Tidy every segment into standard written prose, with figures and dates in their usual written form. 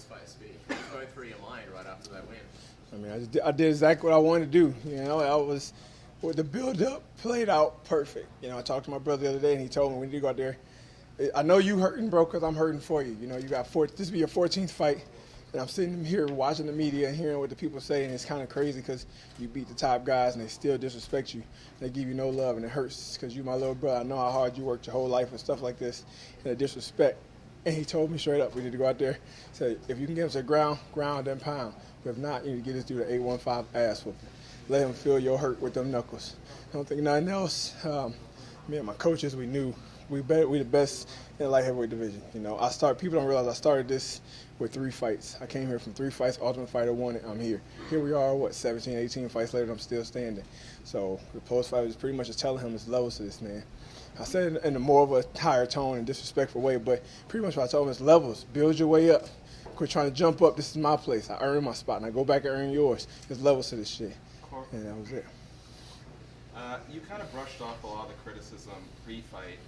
post-fight speak? What's going through your mind right after that win? I mean, I did exactly what I wanted to do. You know, I was with the build-up played out perfect. You know, I talked to my brother the other day, and he told me we need to go out there. I know you hurting, bro, because I'm hurting for you. You know, you got this will be your 14th fight, and I'm sitting here watching the media and hearing what the people say, and it's kind of crazy because you beat the top guys and they still disrespect you. They give you no love, and it hurts because you my little brother. I know how hard you worked your whole life and stuff like this, and the disrespect. And he told me straight up, we need to go out there. Say, if you can get him to the ground, then pound. But if not, you need to get this dude an 815 ass whooping. Let him feel your hurt with them knuckles. I don't think nothing else. Me and my coaches, we knew we the best in the light heavyweight division. You know, people don't realize I started this with 3 fights. I came here from 3 fights, Ultimate Fighter won it, I'm here. Here we are, 17, 18 fights later, I'm still standing. So the post-fight was pretty much just telling him there's levels to this, man. I said it in a more of a higher tone and disrespectful way, but pretty much what I told him is levels. Build your way up. Quit trying to jump up. This is my place. I earned my spot, and I go back and earn yours. There's levels to this shit. And that was it. You kind of brushed off a lot of the criticism pre-fight,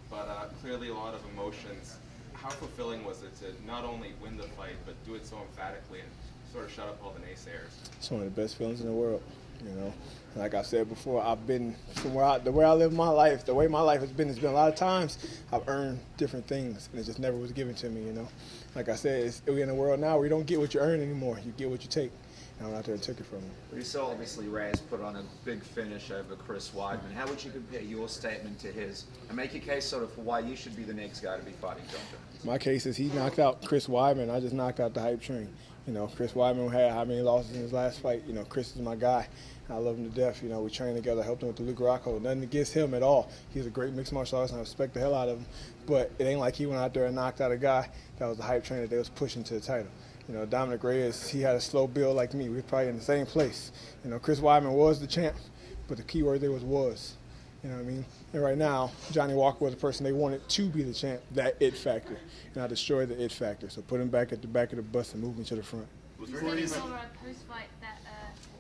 but clearly a lot of emotions. How fulfilling was it to not only win the fight, but do it so emphatically and sort of shut up all the naysayers? It's one of the best feelings in the world, you know. Like I said before, I've been from the way I live my life, the way my life has been a lot of times I've earned different things, and it just never was given to me, you know. Like I said, we're in a world now where you don't get what you earn anymore. You get what you take. And I went out there and took it from him. We saw obviously Reyes put on a big finish over Chris Weidman. How would you compare your statement to his and make a case sort of for why you should be the next guy to be fighting John Jones? My case is he knocked out Chris Weidman. I just knocked out the hype train. You know, Chris Weidman had how many losses in his last fight. You know, Chris is my guy. I love him to death. You know, we trained together, helped him with the Luke Rockhold. Nothing against him at all. He's a great mixed martial artist, and I respect the hell out of him. But it ain't like he went out there and knocked out a guy that was the hype train that they was pushing to the title. You know, Dominic Reyes, he had a slow build like me. We were probably in the same place. You know, Chris Weidman was the champ, but the key word there was. You know what I mean? And right now, Johnny Walker was the person they wanted to be the champ, that it factor. And I destroyed the it factor. So put him back at the back of the bus and move me to the front. You said you saw post-fight that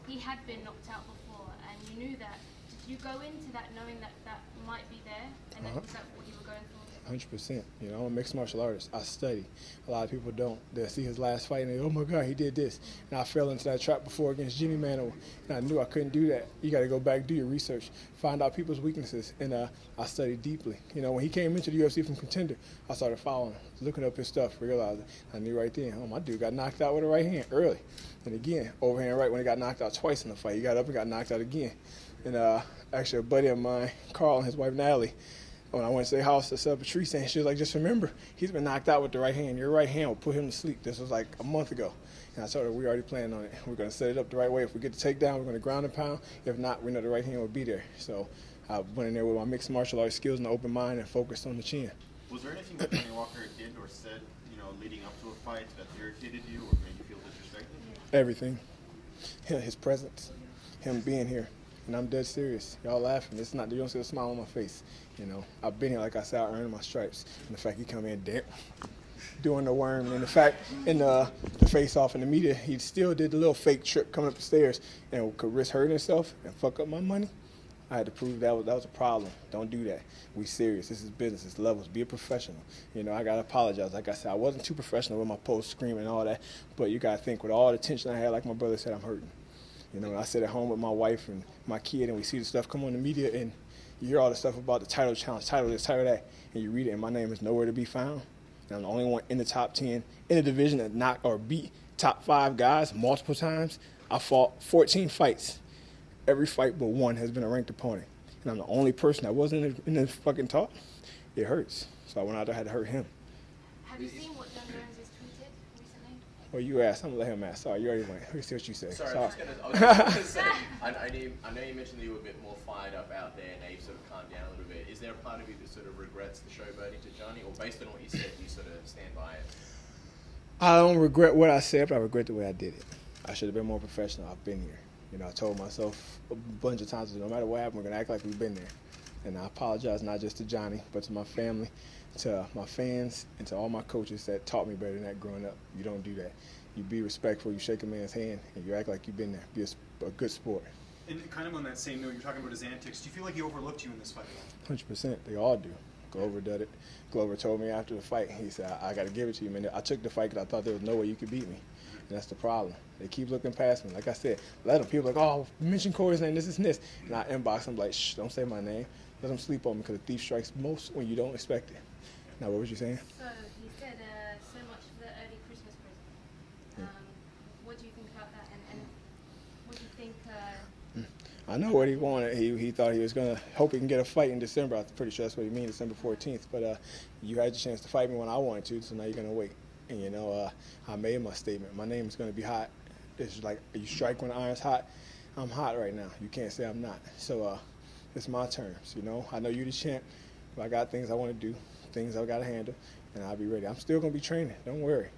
he had been knocked out before, and you knew that. Did you go into that knowing that that might be there, and then was that what you were going for? 100%. You know, I'm a mixed martial artist. I study. A lot of people don't. They'll see his last fight and they, oh my God, he did this. And I fell into that trap before against Jimmy Manuwa, and I knew I couldn't do that. You got to go back, do your research, find out people's weaknesses, and I studied deeply. You know, when he came into the UFC from Contender, I started following him, looking up his stuff, realized I knew right then, oh, my dude got knocked out with a right hand early. And again, overhand right when he got knocked out twice in the fight. He got up and got knocked out again. And actually a buddy of mine, Carl, and his wife Natalie, when I went to their house to set up a tree stand, she was like, just remember, he's been knocked out with the right hand. Your right hand will put him to sleep. This was like a month ago. And I told her, we already planned on it. We're going to set it up the right way. If we get the takedown, we're going to ground and pound. If not, we know the right hand will be there. So I went in there with my mixed martial arts skills and an open mind and focused on the chin. Was there anything that Johnny Walker did or said, you know, leading up to a fight that irritated you or made you feel disrespected? Everything. His presence, him being here. And I'm dead serious. Y'all laughing. It's not, you don't see a smile on my face. You know, I've been here, like I said, I earned my stripes. And the fact he come in doing the worm, and the fact in the face-off in the media, he still did the little fake trip coming up the stairs and could risk hurting himself and fuck up my money. I had to prove that was a problem. Don't do that. We serious. This is business. It's levels. Be a professional. You know, I got to apologize. Like I said, I wasn't too professional with my post screaming and all that, but you got to think with all the tension I had, like my brother said, I'm hurting. You know, I sit at home with my wife and my kid, and we see the stuff come on the media, and you hear all the stuff about the title challenge, title this, title that, and you read it, and my name is nowhere to be found. And I'm the only one in the top 10 in the division that knocked or beat top 5 guys multiple times. I fought 14 fights. Every fight but one has been a ranked opponent. And I'm the only person that wasn't in the fucking talk. It hurts. So I went out there, I had to hurt him. Have you seen what John Jones has tweeted recently? Well, you asked. I'm going to let him ask. Sorry, you already went. Let me see what you say. Sorry, I was just going to say, I know you mentioned that you were a bit more fired up out there, and now you've sort of calmed down a little bit. Is there a part of you that sort of regrets the showboating to Johnny, or based on what you said, you sort of stand by it? I don't regret what I said, but I regret the way I did it. I should have been more professional. I've been here. You know, I told myself a bunch of times, no matter what happened, we're going to act like we've been there. And I apologize not just to Johnny, but to my family, to my fans, and to all my coaches that taught me better than that growing up. You don't do that. You be respectful, you shake a man's hand, and you act like you've been there. Be a good sport. And kind of on that same note, you're talking about his antics. Do you feel like he overlooked you in this fight at all? 100%. They all do. Glover did it. Glover told me after the fight, he said, I got to give it to you, man. I took the fight because I thought there was no way you could beat me. And that's the problem. They keep looking past me. Like I said, let them. People are like, oh, mention Corey's name, this is this. And I inbox them like, shh, don't say my name. Let them sleep on me because the thief strikes most when you don't expect it. Now, what was you saying? So he said so much for the early Christmas present. What do you think about that? And what do you think? I know what he wanted. He thought he was going to hope he can get a fight in December. I'm pretty sure that's what he means, December 14th. But you had your chance to fight me when I wanted to, so now you're going to wait. And, you know, I made my statement. My name is going to be hot. It's like you strike when the iron's hot. I'm hot right now. You can't say I'm not. So it's my terms, you know. I know you're the champ, but I got things I want to do, things I got to handle, and I'll be ready. I'm still going to be training. Don't worry.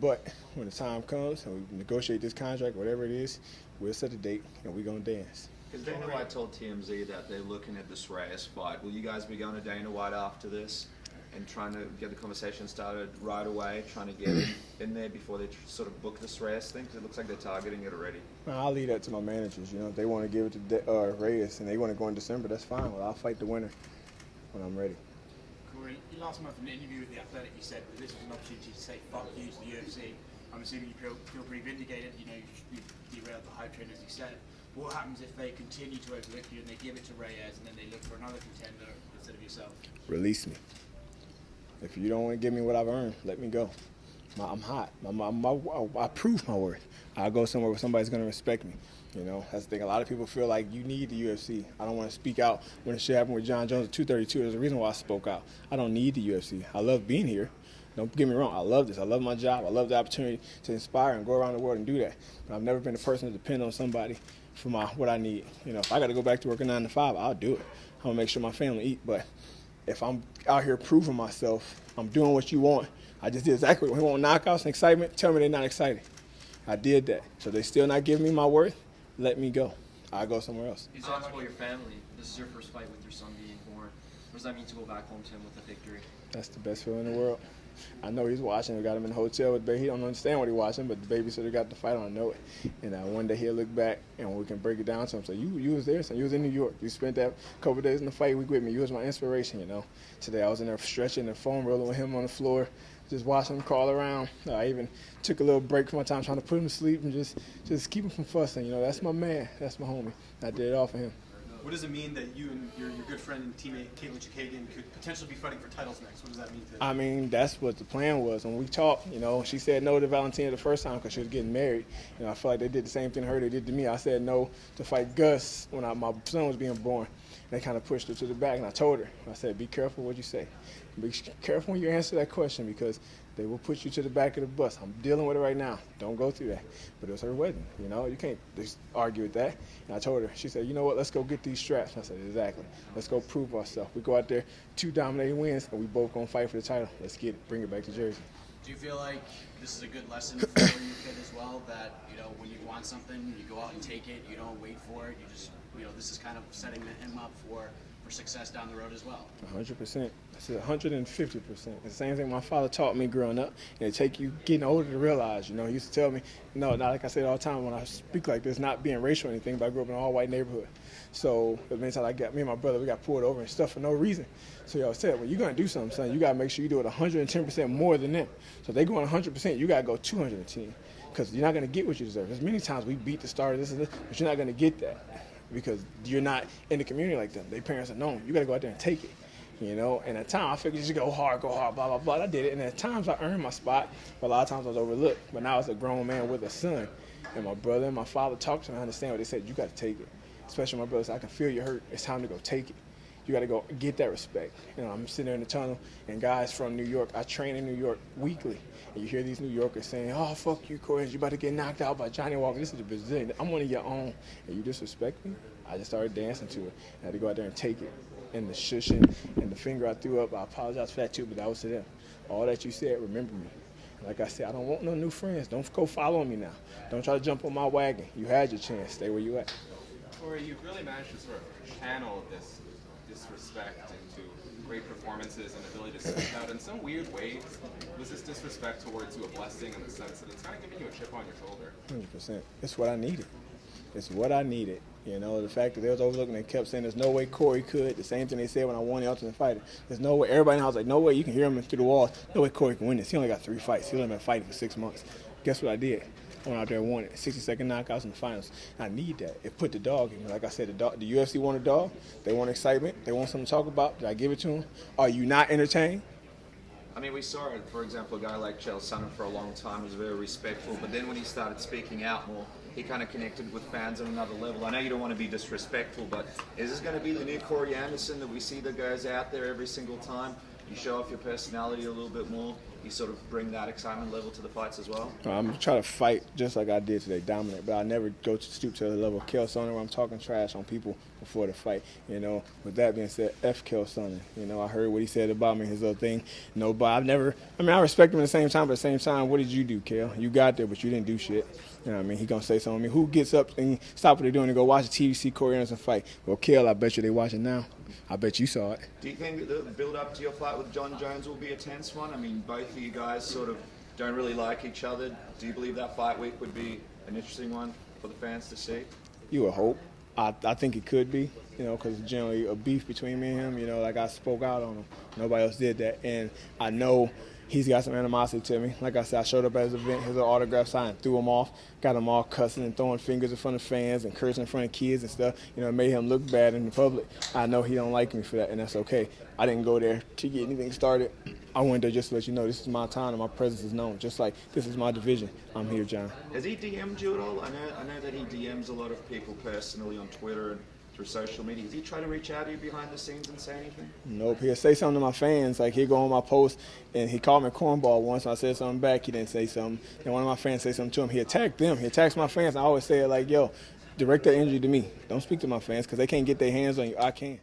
But when the time comes and we negotiate this contract, whatever it is, we'll set a date, and we're going to dance. Because Dana White told TMZ that they're looking at this Reyes fight. Will you guys be going to Dana White after this and trying to get the conversation started right away, trying to get it in there before they sort of book this Reyes thing? Because it looks like they're targeting it already. Well, I'll leave that to my managers. You know, if they want to give it to Reyes and they want to go in December, that's fine. Well, I'll fight the winner when I'm ready. Corey, last month in an interview with The Athletic, you said that this was an opportunity to say fuck you to the UFC. I'm assuming you feel pretty vindicated. You know, you derailed the hype train, as you said. What happens if they continue to overlook you and they give it to Reyes and then they look for another contender instead of yourself? Release me. If you don't want to give me what I've earned, let me go. I'm hot. I prove my worth. I'll go somewhere where somebody's going to respect me. You know, that's the thing. A lot of people feel like you need the UFC. I don't want to speak out when it shit happened with John Jones at 232. There's a reason why I spoke out. I don't need the UFC. I love being here. Don't get me wrong. I love this. I love my job. I love the opportunity to inspire and go around the world and do that. But I've never been a person to depend on somebody for what I need. You know, if I got to go back to working 9 to 5, I'll do it. I'm going to make sure my family eat. But if I'm out here proving myself, I'm doing what you want. I just did exactly what you want. Knockouts and excitement. Tell me they're not excited. I did that. So they still not giving me my worth. Let me go. I'll go somewhere else. You talked about your family. This is your first fight with your son being born. What does that mean to go back home to him with a victory? That's the best feeling in the world. I know he's watching. We got him in the hotel with the baby. He don't understand what he's watching, but the babysitter got the fight on. I know it. And one day he'll look back and we can break it down to him. So you was there, son. You was in New York. You spent that couple of days in the fight week with me. You was my inspiration, you know. Today I was in there stretching and foam rolling with him on the floor, just watching him crawl around. I even took a little break from my time trying to put him to sleep and just keep him from fussing. You know, that's my man. That's my homie. I did it all for him. What does it mean that you and your good friend and teammate Caitlin Chookagian could potentially be fighting for titles next? What does that mean to you? I mean, that's what the plan was. When we talked, you know, she said no to Valentina the first time because she was getting married. You know, I feel like they did the same thing to her they did to me. I said no to fight Gus when my son was being born. They kind of pushed her to the back, and I told her, I said, be careful what you say. Be careful when you answer that question because they will put you to the back of the bus. I'm dealing with it right now. Don't go through that. But it was her wedding, you know. You can't just argue with that. And I told her, she said, you know what, let's go get these straps. I said, exactly. Let's go prove ourselves. We go out there, 2 dominating wins, and we both going to fight for the title. Let's get it. Bring it back to Jersey. Do you feel like this is a good lesson for your kid as well, that, you know, when you want something, you go out and take it, you don't wait for it, you just, you know, this is kind of setting him up for success down the road as well? 100%. That's 150%. The same thing my father taught me growing up, and it take you getting older to realize. You know, he used to tell me, no, not like I said all the time when I speak like this, not being racial or anything, but I grew up in an all-white neighborhood. So the many times me and my brother, we got pulled over and stuff for no reason. So he always said, when you're going to do something, son, you got to make sure you do it 110% more than them. So if they going 100%, you got to go 210 because you're not going to get what you deserve. There's many times we beat the starter, this and this, but you're not going to get that because you're not in the community like them. Their parents are known. You got to go out there and take it. You know, and at times I figured you should go hard, blah, blah, blah. I did it, and at times I earned my spot, but a lot of times I was overlooked. But now as a grown man with a son, and my brother and my father talked to me, I understand what they said. You got to take it. Especially my brother said, I can feel you hurt. It's time to go take it. You got to go get that respect. You know, I'm sitting there in the tunnel, and guys from New York, I train in New York weekly, and you hear these New Yorkers saying, oh, fuck you, Corey, you about to get knocked out by Johnny Walker. This is a Brazilian. I'm one of your own, and you disrespect me? I just started dancing to it. I had to go out there and take it. And the shushing and the finger I threw up, I apologize for that too, but that was to them. All that you said, remember me. Like I said, I don't want no new friends. Don't go following me now. Don't try to jump on my wagon. You had your chance. Stay where you at. Corey, you've really managed to sort of channel this disrespect into great performances and ability to speak out. In some weird ways, was this disrespect towards you a blessing in the sense that it's kind of giving you a chip on your shoulder? 100%. It's what I needed. It's what I needed. You know, the fact that they was overlooking and kept saying there's no way Corey could. The same thing they said when I won the Ultimate Fighter. There's no way. Everybody in the house was like, no way. You can hear him through the walls. No way Corey can win this. He only got 3 fights. He only been fighting for 6 months. Guess what I did? I went out there and won it. 60-second knockouts in the finals. I need that. It put the dog in me. Like I said, the UFC want a dog. They want excitement. They want something to talk about. Did I give it to them? Are you not entertained? I mean, we saw it, for example, a guy like Chael Sonnen for a long time was very respectful, but then when he started speaking out more, he kind of connected with fans on another level. I know you don't want to be disrespectful, but is this going to be the new Corey Anderson that we see that goes out there every single time? You show off your personality a little bit more, you sort of bring that excitement level to the fights as well? I'm going to try to fight just like I did today, dominant, but I never go to stoop to the level of Chael Sonnen where I'm talking trash on people before the fight. You know, with that being said, F Chael Sonnen. You know, I heard what he said about me, his other thing. No, but I respect him at the same time, but at the same time, what did you do, Chael? You got there, but you didn't do shit. You know what I mean? He going to say something to me. Who gets up and stop what they're doing and go watch the TV, see Corey Anderson fight? Well, Chael, I bet you they watching now. I bet you saw it. Do you think that the build-up to your fight with John Jones will be a tense one? I mean, both of you guys sort of don't really like each other. Do you believe that fight week would be an interesting one for the fans to see? You would hope. I think it could be, you know, because generally a beef between me and him, you know, like I spoke out on him. Nobody else did that. And I know he's got some animosity to me. Like I said, I showed up at his event, his autograph sign, threw him off, got him all cussing and throwing fingers in front of fans and cursing in front of kids and stuff. You know, it made him look bad in the public. I know he don't like me for that, and that's okay. I didn't go there to get anything started. I went there just to let you know this is my time and my presence is known. Just like this is my division. I'm here, John. Has he DM'd you at all? I know that he DMs a lot of people personally on Twitter and through social media. Does he try to reach out to you behind the scenes and say anything? Nope. He'll say something to my fans. Like, he'll go on my post, and he called me cornball once. When I said something back, he didn't say something. And one of my fans said something to him. He attacked them. He attacks my fans. I always say it like, yo, direct that energy to me. Don't speak to my fans because they can't get their hands on you. I can.